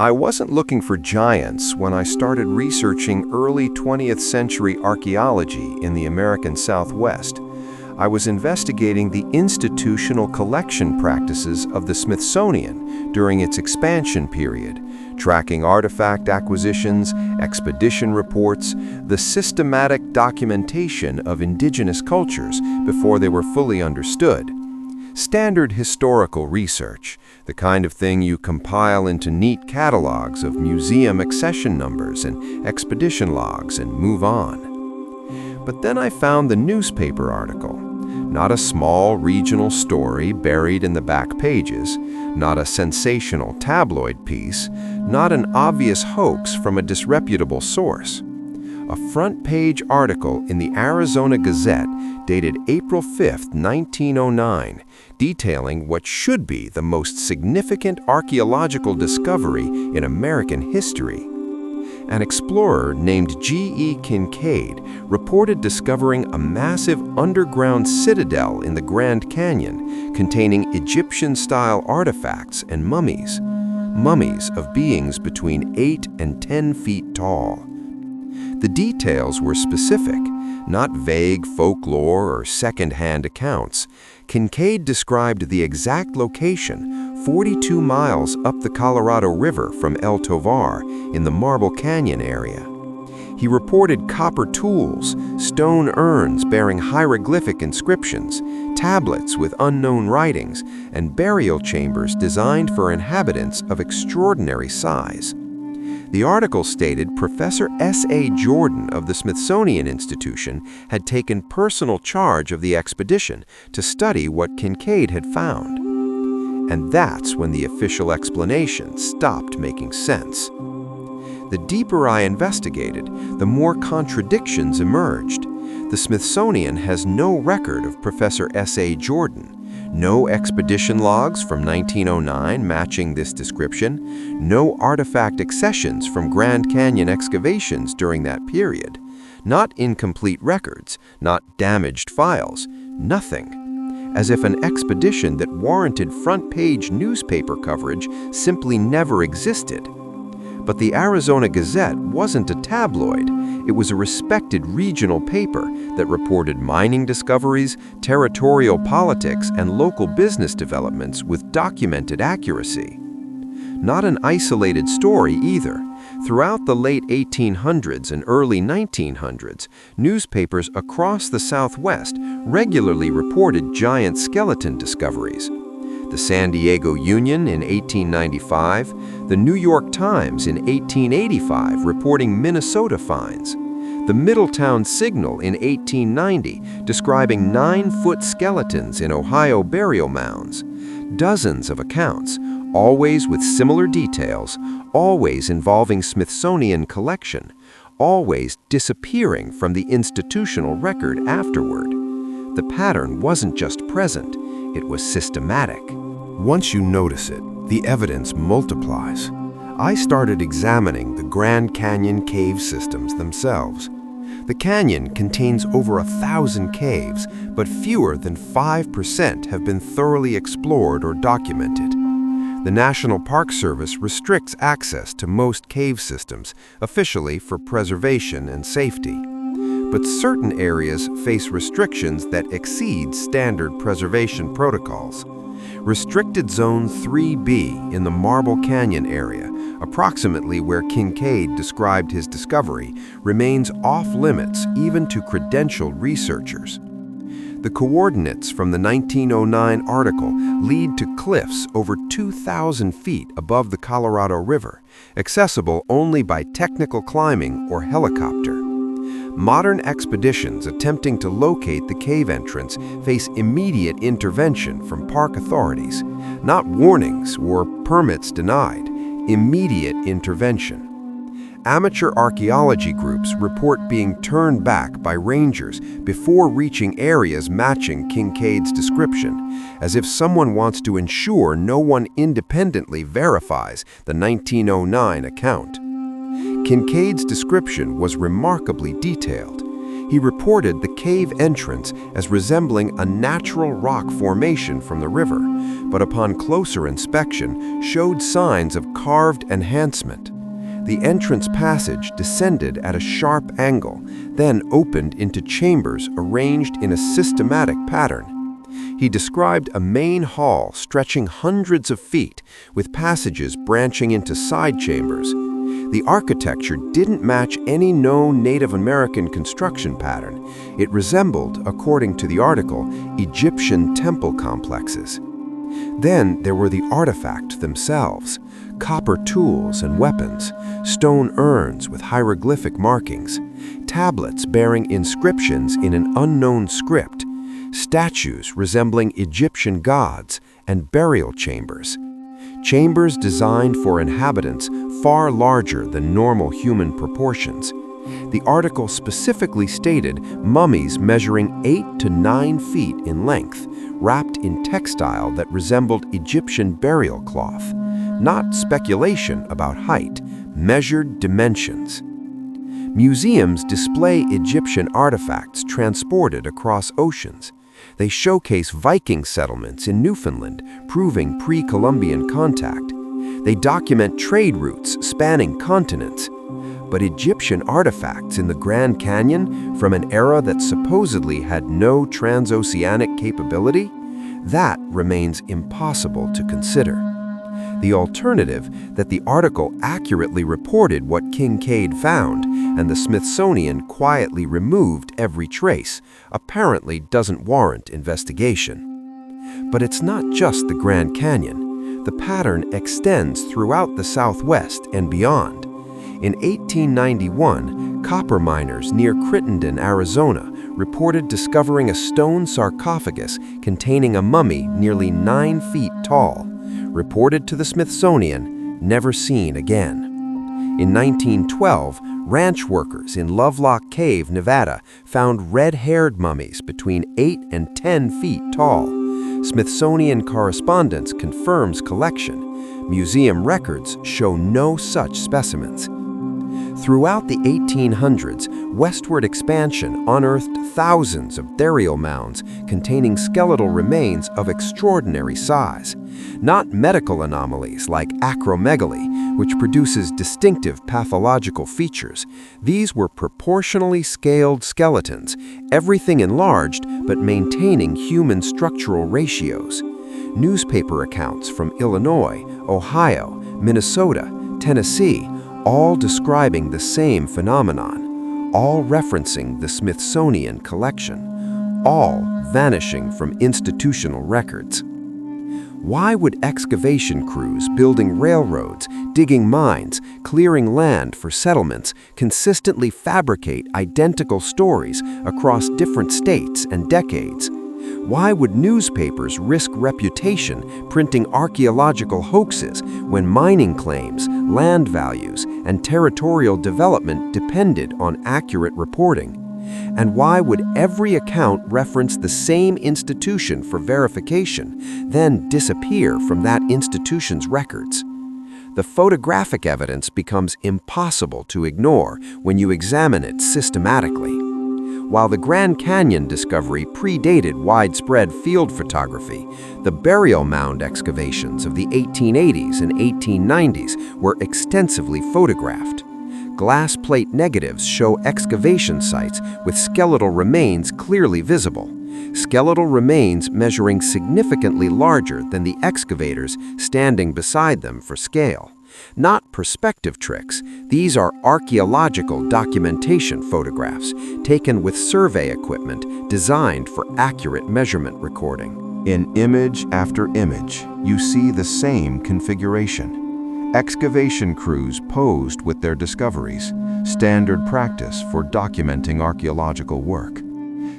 I wasn't looking for giants when I started researching early 20th century archaeology in the American Southwest. I was investigating the institutional collection practices of the Smithsonian during its expansion period, tracking artifact acquisitions, expedition reports, the systematic documentation of indigenous cultures before they were fully understood. Standard historical research, the kind of thing you compile into neat catalogs of museum accession numbers and expedition logs and move on. But then I found the newspaper article. Not a small regional story buried in the back pages, not a sensational tabloid piece, not an obvious hoax from a disreputable source. A front-page article in the Arizona Gazette dated April 5, 1909, detailing what should be the most significant archaeological discovery in American history. An explorer named G.E. Kinkaid reported discovering a massive underground citadel in the Grand Canyon containing Egyptian-style artifacts and mummies of beings between 8 and 10 feet tall. The details were specific, not vague folklore or second-hand accounts. Kinkaid described the exact location, 42 miles up the Colorado River from El Tovar in the Marble Canyon area. He reported copper tools, stone urns bearing hieroglyphic inscriptions, tablets with unknown writings, and burial chambers designed for inhabitants of extraordinary size. The article stated Professor S.A. Jordan of the Smithsonian Institution had taken personal charge of the expedition to study what Kinkaid had found. And that's when the official explanation stopped making sense. The deeper I investigated, the more contradictions emerged. The Smithsonian has no record of Professor S.A. Jordan. No expedition logs from 1909 matching this description, no artifact accessions from Grand Canyon excavations during that period, not incomplete records, not damaged files, nothing. As if an expedition that warranted front-page newspaper coverage simply never existed. But the Arizona Gazette wasn't a tabloid. It was a respected regional paper that reported mining discoveries, territorial politics, and local business developments with documented accuracy. Not an isolated story either. Throughout the late 1800s and early 1900s, newspapers across the Southwest regularly reported giant skeleton discoveries. The San Diego Union in 1895, the New York Times in 1885 reporting Minnesota finds, the Middletown Signal in 1890 describing 9-foot skeletons in Ohio burial mounds. Dozens of accounts, always with similar details, always involving Smithsonian collection, always disappearing from the institutional record afterward. The pattern wasn't just present, it was systematic. Once you notice it, the evidence multiplies. I started examining the Grand Canyon cave systems themselves. The canyon contains over 1,000 caves, but fewer than 5% have been thoroughly explored or documented. The National Park Service restricts access to most cave systems, officially for preservation and safety. But certain areas face restrictions that exceed standard preservation protocols. Restricted Zone 3B in the Marble Canyon area, approximately where Kinkaid described his discovery, remains off-limits even to credentialed researchers. The coordinates from the 1909 article lead to cliffs over 2,000 feet above the Colorado River, accessible only by technical climbing or helicopter. Modern expeditions attempting to locate the cave entrance face immediate intervention from park authorities, not warnings or permits denied, immediate intervention. Amateur archaeology groups report being turned back by rangers before reaching areas matching Kinkaid's description, as if someone wants to ensure no one independently verifies the 1909 account. Kinkaid's description was remarkably detailed. He reported the cave entrance as resembling a natural rock formation from the river, but upon closer inspection showed signs of carved enhancement. The entrance passage descended at a sharp angle, then opened into chambers arranged in a systematic pattern. He described a main hall stretching hundreds of feet, with passages branching into side chambers. The architecture didn't match any known Native American construction pattern. It resembled, according to the article, Egyptian temple complexes. Then there were the artifacts themselves: copper tools and weapons, stone urns with hieroglyphic markings, tablets bearing inscriptions in an unknown script, statues resembling Egyptian gods, and burial chambers. Chambers designed for inhabitants far larger than normal human proportions. The article specifically stated mummies measuring 8 to 9 feet in length, wrapped in textile that resembled Egyptian burial cloth. Not speculation about height, measured dimensions. Museums display Egyptian artifacts transported across oceans. They showcase Viking settlements in Newfoundland, proving pre-Columbian contact. They document trade routes spanning continents. But Egyptian artifacts in the Grand Canyon from an era that supposedly had no transoceanic capability? That remains impossible to consider. The alternative, that the article accurately reported what Kinkaid found and the Smithsonian quietly removed every trace, apparently doesn't warrant investigation. But it's not just the Grand Canyon. The pattern extends throughout the Southwest and beyond. In 1891, copper miners near Crittenden, Arizona, reported discovering a stone sarcophagus containing a mummy nearly 9 feet tall. Reported to the Smithsonian, never seen again. In 1912, ranch workers in Lovelock Cave, Nevada, found red-haired mummies between 8 and 10 feet tall. Smithsonian correspondence confirms collection. Museum records show no such specimens. Throughout the 1800s, westward expansion unearthed thousands of burial mounds containing skeletal remains of extraordinary size. Not medical anomalies like acromegaly, which produces distinctive pathological features. These were proportionally scaled skeletons, everything enlarged but maintaining human structural ratios. Newspaper accounts from Illinois, Ohio, Minnesota, Tennessee, all describing the same phenomenon, all referencing the Smithsonian collection, all vanishing from institutional records. Why would excavation crews building railroads, digging mines, clearing land for settlements consistently fabricate identical stories across different states and decades? Why would newspapers risk reputation printing archaeological hoaxes when mining claims, land values, and territorial development depended on accurate reporting? And why would every account reference the same institution for verification, then disappear from that institution's records? The photographic evidence becomes impossible to ignore when you examine it systematically. While the Grand Canyon discovery predated widespread field photography, the burial mound excavations of the 1880s and 1890s were extensively photographed. Glass plate negatives show excavation sites with skeletal remains clearly visible. Skeletal remains measuring significantly larger than the excavators standing beside them for scale. Not perspective tricks, these are archaeological documentation photographs taken with survey equipment designed for accurate measurement recording. In image after image, you see the same configuration. Excavation crews posed with their discoveries, standard practice for documenting archaeological work.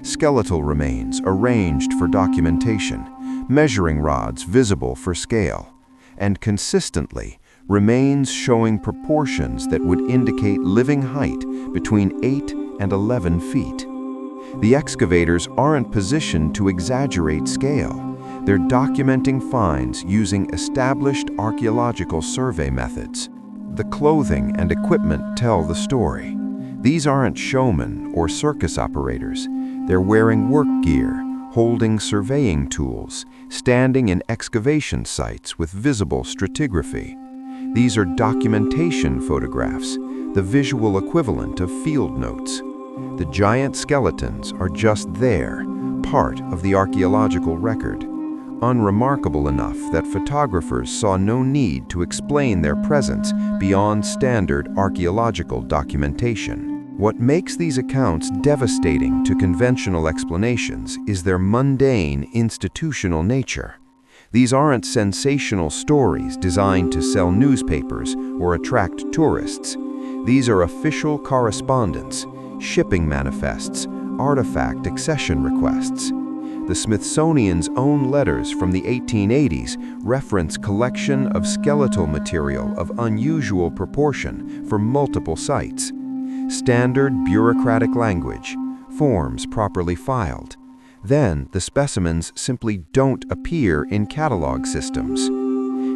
Skeletal remains arranged for documentation, measuring rods visible for scale, and consistently, remains showing proportions that would indicate living height between 8 and 11 feet. The excavators aren't positioned to exaggerate scale. They're documenting finds using established archaeological survey methods. The clothing and equipment tell the story. These aren't showmen or circus operators. They're wearing work gear, holding surveying tools, standing in excavation sites with visible stratigraphy. These are documentation photographs, the visual equivalent of field notes. The giant skeletons are just there, part of the archaeological record, unremarkable enough that photographers saw no need to explain their presence beyond standard archaeological documentation. What makes these accounts devastating to conventional explanations is their mundane, institutional nature. These aren't sensational stories designed to sell newspapers or attract tourists. These are official correspondence, shipping manifests, artifact accession requests. The Smithsonian's own letters from the 1880s reference collection of skeletal material of unusual proportion from multiple sites. Standard bureaucratic language, forms properly filed. Then the specimens simply don't appear in catalog systems.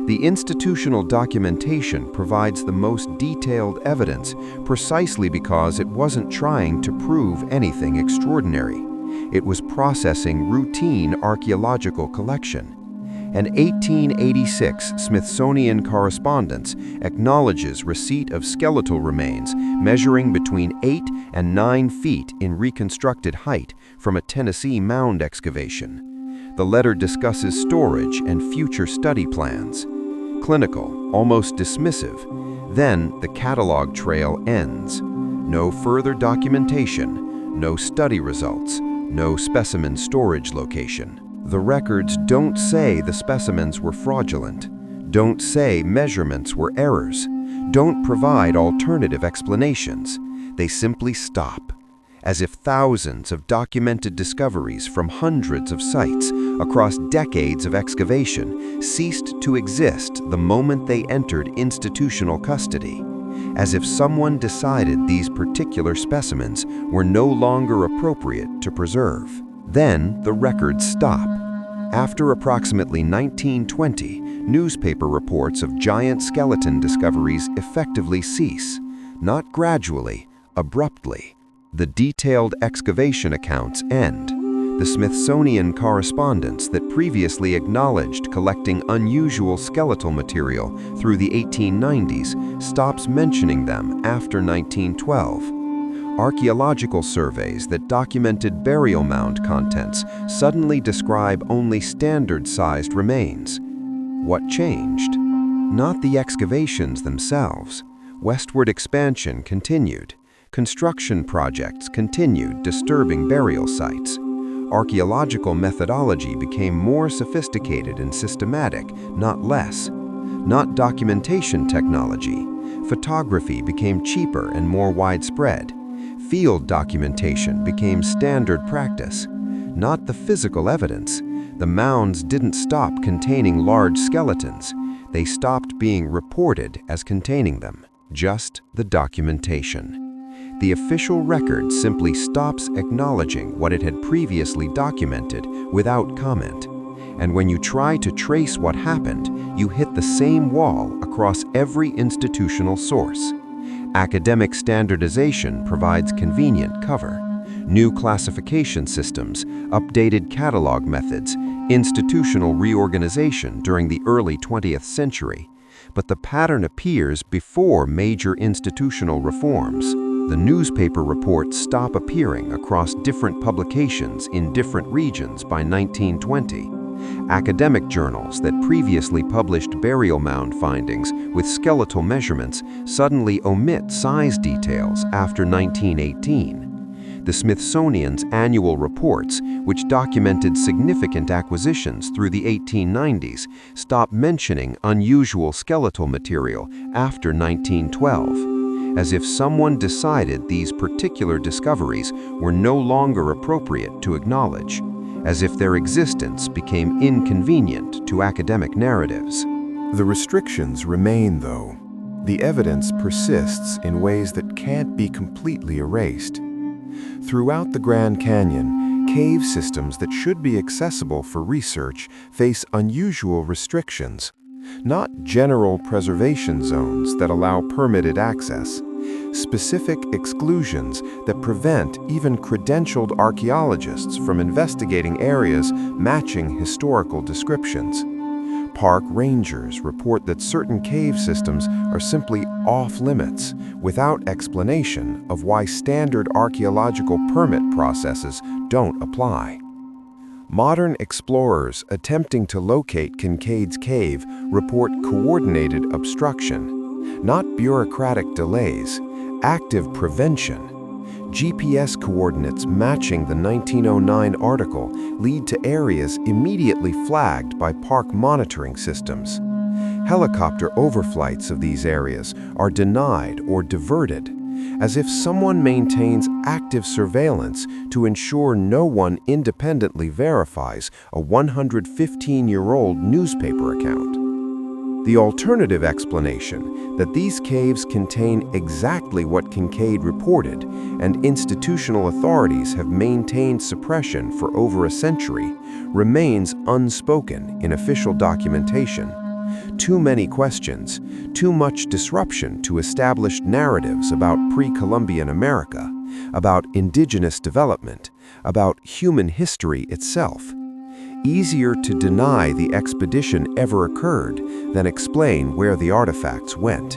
The institutional documentation provides the most detailed evidence precisely because it wasn't trying to prove anything extraordinary. It was processing routine archaeological collection. An 1886 Smithsonian correspondence acknowledges receipt of skeletal remains measuring between 8 and 9 feet in reconstructed height from a Tennessee mound excavation. The letter discusses storage and future study plans. Clinical, almost dismissive. Then the catalog trail ends. No further documentation, no study results, no specimen storage location. The records don't say the specimens were fraudulent, don't say measurements were errors, don't provide alternative explanations. They simply stop, as if thousands of documented discoveries from hundreds of sites across decades of excavation ceased to exist the moment they entered institutional custody, as if someone decided these particular specimens were no longer appropriate to preserve. Then the records stop. After approximately 1920, newspaper reports of giant skeleton discoveries effectively cease, not gradually, abruptly. The detailed excavation accounts end. The Smithsonian correspondence that previously acknowledged collecting unusual skeletal material through the 1890s stops mentioning them after 1912. Archaeological surveys that documented burial mound contents suddenly describe only standard-sized remains. What changed? Not the excavations themselves. Westward expansion continued. Construction projects continued disturbing burial sites. Archaeological methodology became more sophisticated and systematic, not less. Not documentation technology. Photography became cheaper and more widespread. Field documentation became standard practice. Not the physical evidence. The mounds didn't stop containing large skeletons. They stopped being reported as containing them. Just the documentation. The official record simply stops acknowledging what it had previously documented without comment. And when you try to trace what happened, you hit the same wall across every institutional source. Academic standardization provides convenient cover. New classification systems, updated catalog methods, institutional reorganization during the early 20th century. But the pattern appears before major institutional reforms. The newspaper reports stop appearing across different publications in different regions by 1920. Academic journals that previously published burial mound findings with skeletal measurements suddenly omit size details after 1918. The Smithsonian's annual reports, which documented significant acquisitions through the 1890s, stop mentioning unusual skeletal material after 1912, as if someone decided these particular discoveries were no longer appropriate to acknowledge, as if their existence became inconvenient to academic narratives. The restrictions remain, though. The evidence persists in ways that can't be completely erased. Throughout the Grand Canyon, cave systems that should be accessible for research face unusual restrictions. Not general preservation zones that allow permitted access, specific exclusions that prevent even credentialed archaeologists from investigating areas matching historical descriptions. Park rangers report that certain cave systems are simply off-limits, without explanation of why standard archaeological permit processes don't apply. Modern explorers attempting to locate Kinkaid's cave report coordinated obstruction, not bureaucratic delays, active prevention. GPS coordinates matching the 1909 article lead to areas immediately flagged by park monitoring systems. Helicopter overflights of these areas are denied or diverted, as if someone maintains active surveillance to ensure no one independently verifies a 115-year-old newspaper account. The alternative explanation, that these caves contain exactly what Kinkaid reported and institutional authorities have maintained suppression for over a century, remains unspoken in official documentation. Too many questions, too much disruption to established narratives about pre-Columbian America, about indigenous development, about human history itself. Easier to deny the expedition ever occurred than explain where the artifacts went.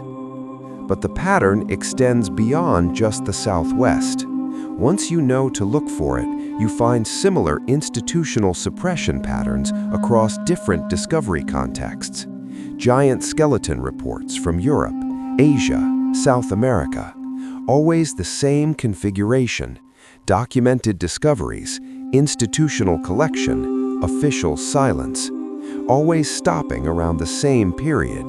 But the pattern extends beyond just the Southwest. Once you know to look for it, you find similar institutional suppression patterns across different discovery contexts. Giant skeleton reports from Europe, Asia, South America. Always the same configuration: documented discoveries, institutional collection, official silence, always stopping around the same period,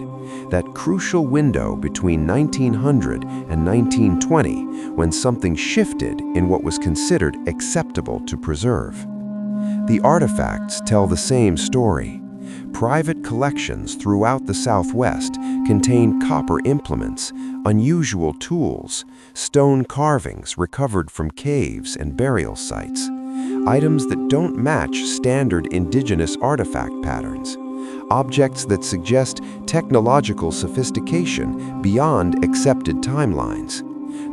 that crucial window between 1900 and 1920 when something shifted in what was considered acceptable to preserve. The artifacts tell the same story. Private collections throughout the Southwest contain copper implements, unusual tools, stone carvings recovered from caves and burial sites, items that don't match standard indigenous artifact patterns, objects that suggest technological sophistication beyond accepted timelines,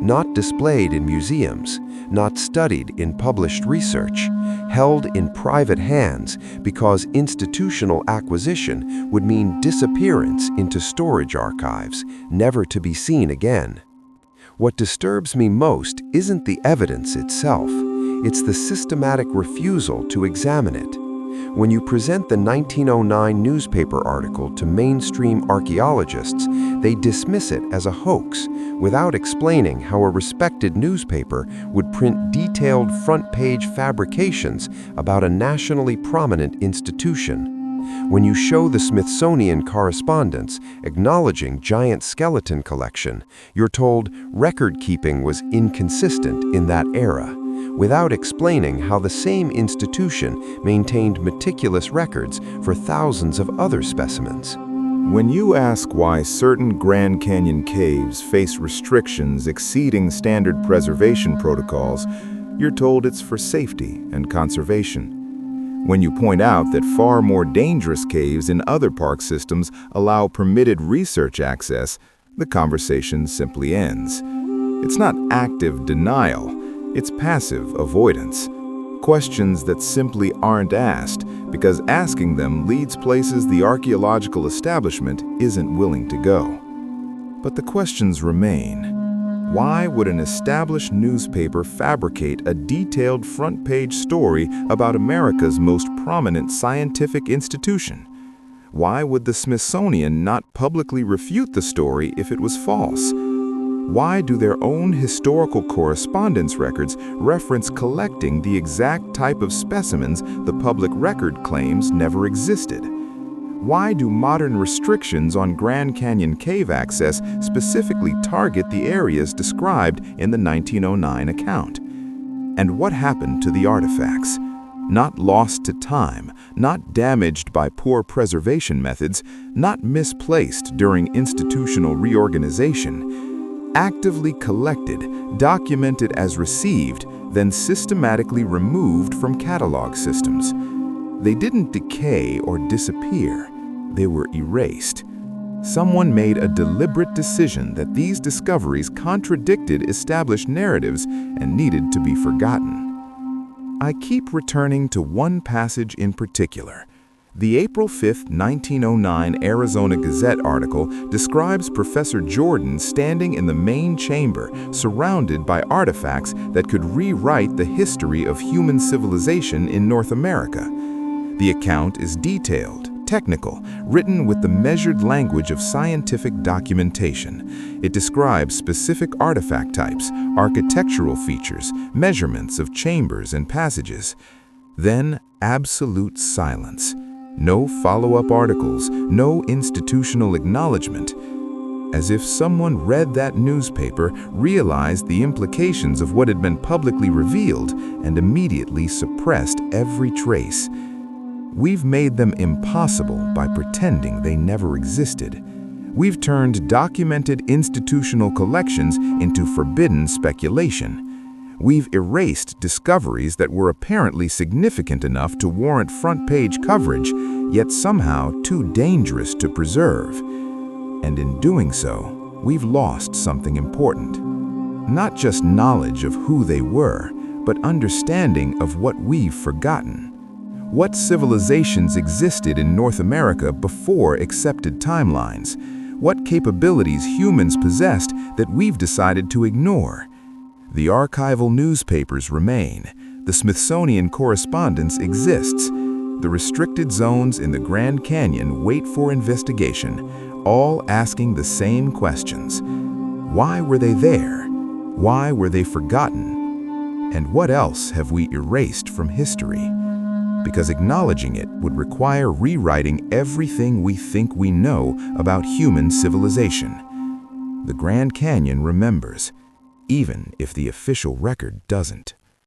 not displayed in museums, not studied in published research, held in private hands because institutional acquisition would mean disappearance into storage archives, never to be seen again. What disturbs me most isn't the evidence itself. It's the systematic refusal to examine it. When you present the 1909 newspaper article to mainstream archaeologists, they dismiss it as a hoax without explaining how a respected newspaper would print detailed front-page fabrications about a nationally prominent institution. When you show the Smithsonian correspondence acknowledging giant skeleton collection, you're told record-keeping was inconsistent in that era, without explaining how the same institution maintained meticulous records for thousands of other specimens. When you ask why certain Grand Canyon caves face restrictions exceeding standard preservation protocols, you're told it's for safety and conservation. When you point out that far more dangerous caves in other park systems allow permitted research access, the conversation simply ends. It's not active denial. It's passive avoidance. Questions that simply aren't asked because asking them leads places the archaeological establishment isn't willing to go. But the questions remain. Why would an established newspaper fabricate a detailed front-page story about America's most prominent scientific institution? Why would the Smithsonian not publicly refute the story if it was false? Why do their own historical correspondence records reference collecting the exact type of specimens the public record claims never existed? Why do modern restrictions on Grand Canyon cave access specifically target the areas described in the 1909 account? And what happened to the artifacts? Not lost to time, not damaged by poor preservation methods, not misplaced during institutional reorganization. Actively collected, documented as received, then systematically removed from catalog systems. They didn't decay or disappear. They were erased. Someone made a deliberate decision that these discoveries contradicted established narratives and needed to be forgotten. I keep returning to one passage in particular. The April 5, 1909 Arizona Gazette article describes Professor Jordan standing in the main chamber, surrounded by artifacts that could rewrite the history of human civilization in North America. The account is detailed, technical, written with the measured language of scientific documentation. It describes specific artifact types, architectural features, measurements of chambers and passages. Then, absolute silence. No follow-up articles, no institutional acknowledgement. As if someone read that newspaper, realized the implications of what had been publicly revealed, and immediately suppressed every trace. We've made them impossible by pretending they never existed. We've turned documented institutional collections into forbidden speculation. We've erased discoveries that were apparently significant enough to warrant front-page coverage, yet somehow too dangerous to preserve. And in doing so, we've lost something important. Not just knowledge of who they were, but understanding of what we've forgotten. What civilizations existed in North America before accepted timelines? What capabilities humans possessed that we've decided to ignore? The archival newspapers remain. The Smithsonian correspondence exists. The restricted zones in the Grand Canyon wait for investigation, all asking the same questions. Why were they there? Why were they forgotten? And what else have we erased from history? Because acknowledging it would require rewriting everything we think we know about human civilization. The Grand Canyon remembers, even if the official record doesn't.